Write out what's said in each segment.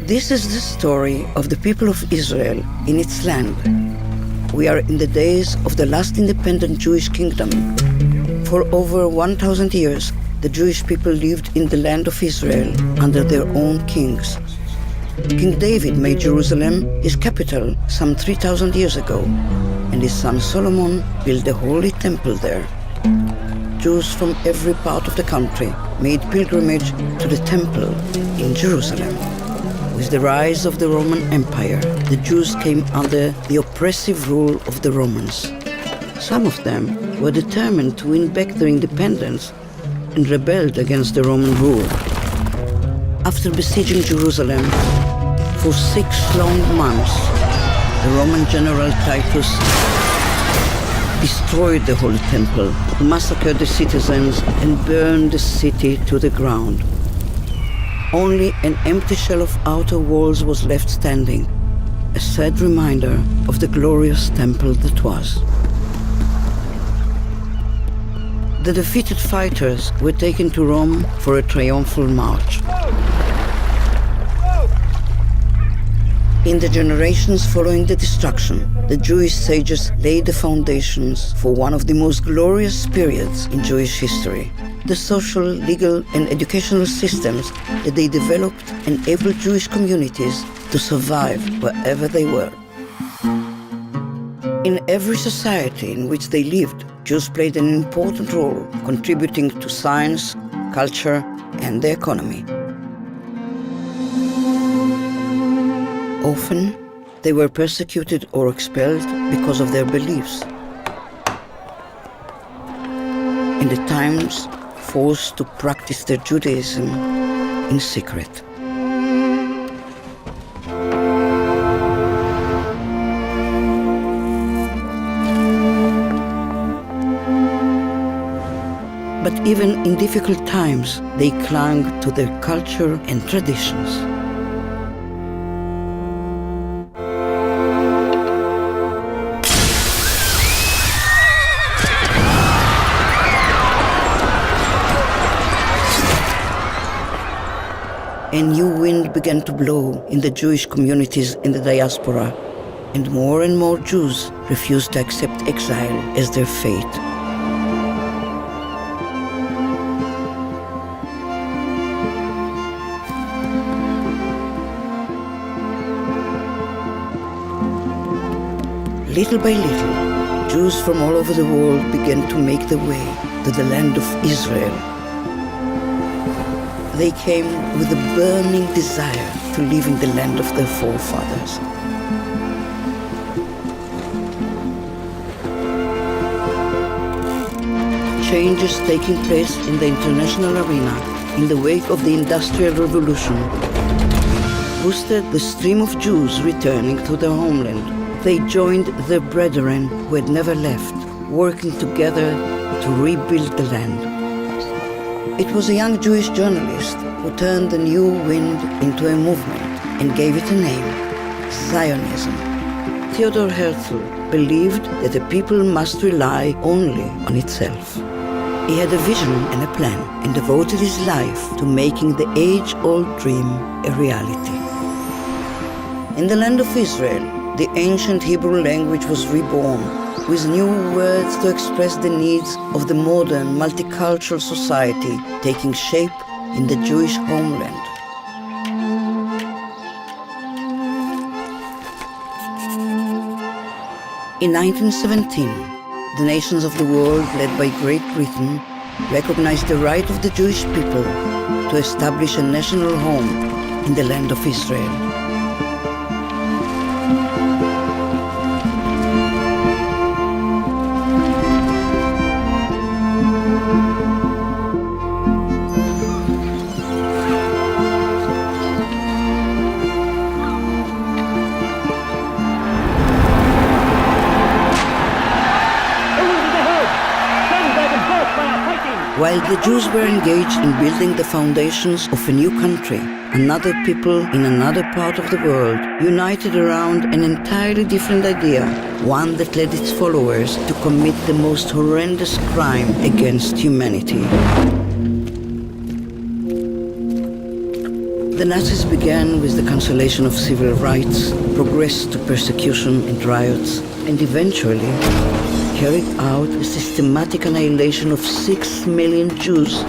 This is the story of the people of Israel in its land. We are in the days of the last independent Jewish kingdom. For over 1,000 years, the Jewish people lived in the land of Israel under their own kings. King David made Jerusalem his capital some 3,000 years ago, and his son Solomon built a holy temple there. Jews from every part of the country made pilgrimage to the temple in Jerusalem. With the rise of the Roman Empire, the Jews came under the oppressive rule of the Romans. Some of them were determined to win back their independence and rebelled against the Roman rule. After besieging Jerusalem for 6 long months, the Roman general Titus destroyed the Holy Temple, massacred the citizens, and burned the city to the ground. Only an empty shell of outer walls was left standing, a sad reminder of the glorious temple that was. The defeated fighters were taken to Rome for a triumphal march. In the generations following the destruction, the Jewish sages laid the foundations for one of the most glorious periods in Jewish history. The social, legal, and educational systems that they developed enabled Jewish communities to survive wherever they were. In every society in which they lived, Jews played an important role, contributing to science, culture, and the economy. Often, they were persecuted or expelled because of their beliefs, and at times forced to practice their Judaism in secret. But even in difficult times, they clung to their culture and traditions. A new wind began to blow in the Jewish communities in the diaspora, and more Jews refused to accept exile as their fate. Little by little, Jews from all over the world began to make their way to the land of Israel. They came with a burning desire to live in the land of their forefathers. Changes taking place in the international arena in the wake of the Industrial Revolution boosted the stream of Jews returning to their homeland. They joined their brethren who had never left, working together to rebuild the land. It was a young Jewish journalist who turned the new wind into a movement and gave it a name, Zionism. Theodor Herzl believed that a people must rely only on itself. He had a vision and a plan and devoted his life to making the age-old dream a reality. In the land of Israel, the ancient Hebrew language was reborn, with new words to express the needs of the modern multicultural society taking shape in the Jewish homeland. In 1917, the nations of the world, led by Great Britain, recognized the right of the Jewish people to establish a national home in the land of Israel. While the Jews were engaged in building the foundations of a new country, another people in another part of the world united around an entirely different idea, one that led its followers to commit the most horrendous crime against humanity. The Nazis began with the cancellation of civil rights, progressed to persecution and riots, and eventually carried out a systematic annihilation of 6 million Jews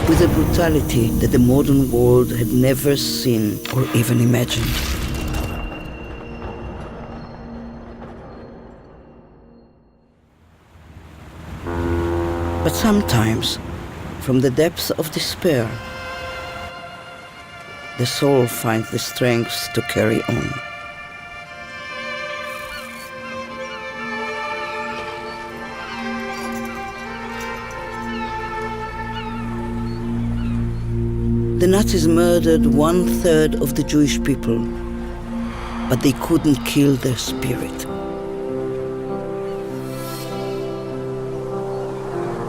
with a brutality that the modern world had never seen or even imagined. But sometimes, from the depths of despair, the soul finds the strength to carry on. The Nazis murdered 1/3 of the Jewish people, but they couldn't kill their spirit.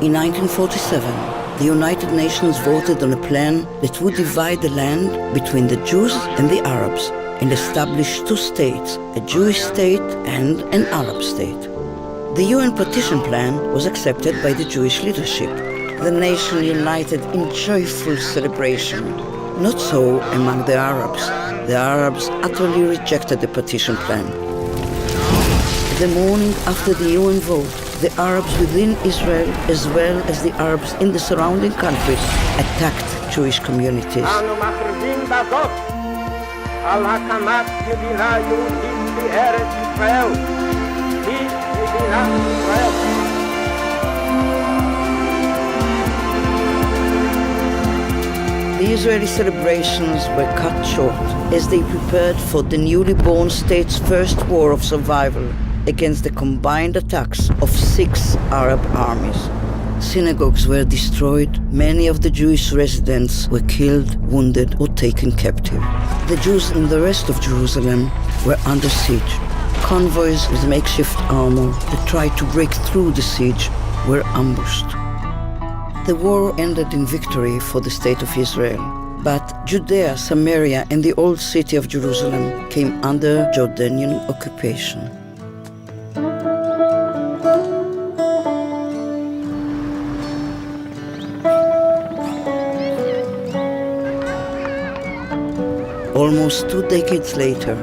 In 1947, the United Nations voted on a plan that would divide the land between the Jews and the Arabs and establish 2 states, a Jewish state and an Arab state. The UN partition plan was accepted by the Jewish leadership. The nation united in joyful celebration. Not so among the Arabs. The Arabs utterly rejected the partition plan. The morning after the UN vote, the Arabs within Israel, as well as the Arabs in the surrounding countries, attacked Jewish communities. The Israeli celebrations were cut short as they prepared for the newly born state's first war of survival against the combined attacks of 6 Arab armies. Synagogues were destroyed, many of the Jewish residents were killed, wounded, or taken captive. The Jews in the rest of Jerusalem were under siege. Convoys with makeshift armor that tried to break through the siege were ambushed. The war ended in victory for the State of Israel, but Judea, Samaria, and the old city of Jerusalem came under Jordanian occupation. Almost 2 decades later,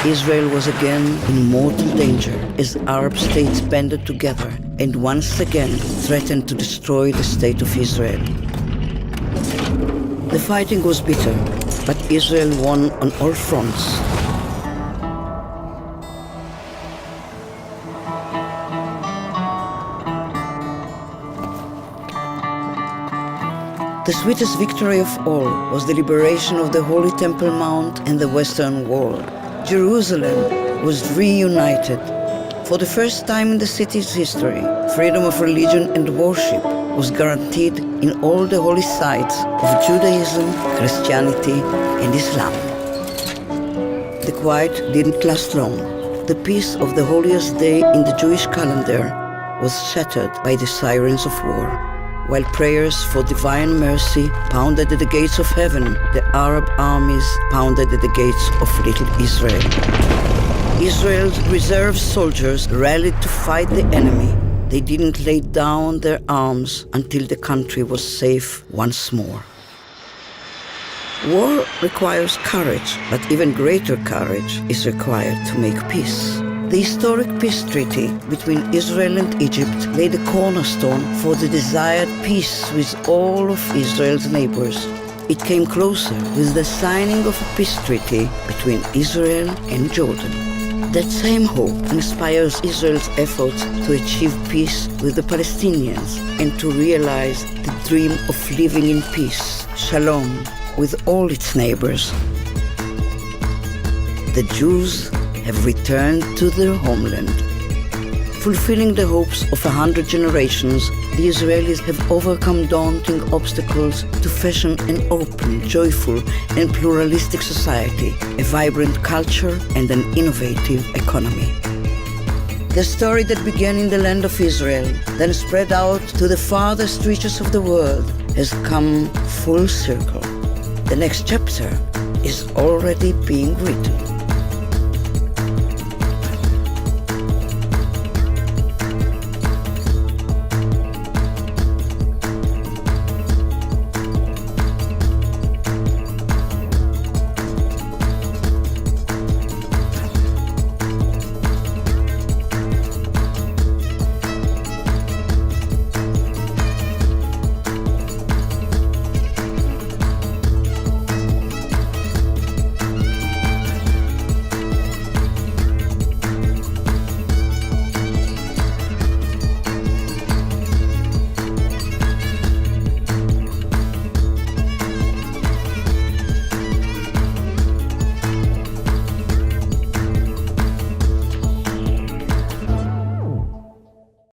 Israel was again in mortal danger as Arab states banded together and once again threatened to destroy the State of Israel. The fighting was bitter, but Israel won on all fronts. The sweetest victory of all was the liberation of the Holy Temple Mount and the Western Wall. Jerusalem was reunited. For the first time in the city's history, freedom of religion and worship was guaranteed in all the holy sites of Judaism, Christianity, and Islam. The quiet didn't last long. The peace of the holiest day in the Jewish calendar was shattered by the sirens of war. While prayers for divine mercy pounded at the gates of heaven, the Arab armies pounded at the gates of little Israel. Israel's reserve soldiers rallied to fight the enemy. They didn't lay down their arms until the country was safe once more. War requires courage, but even greater courage is required to make peace. The historic peace treaty between Israel and Egypt laid a cornerstone for the desired peace with all of Israel's neighbors. It came closer with the signing of a peace treaty between Israel and Jordan. That same hope inspires Israel's efforts to achieve peace with the Palestinians and to realize the dream of living in peace, shalom, with all its neighbors. The Jews have returned to their homeland. Fulfilling the hopes of 100 generations, the Israelis have overcome daunting obstacles to fashion an open, joyful, and pluralistic society, a vibrant culture, and an innovative economy. The story that began in the land of Israel, then spread out to the farthest reaches of the world, has come full circle. The next chapter is already being written.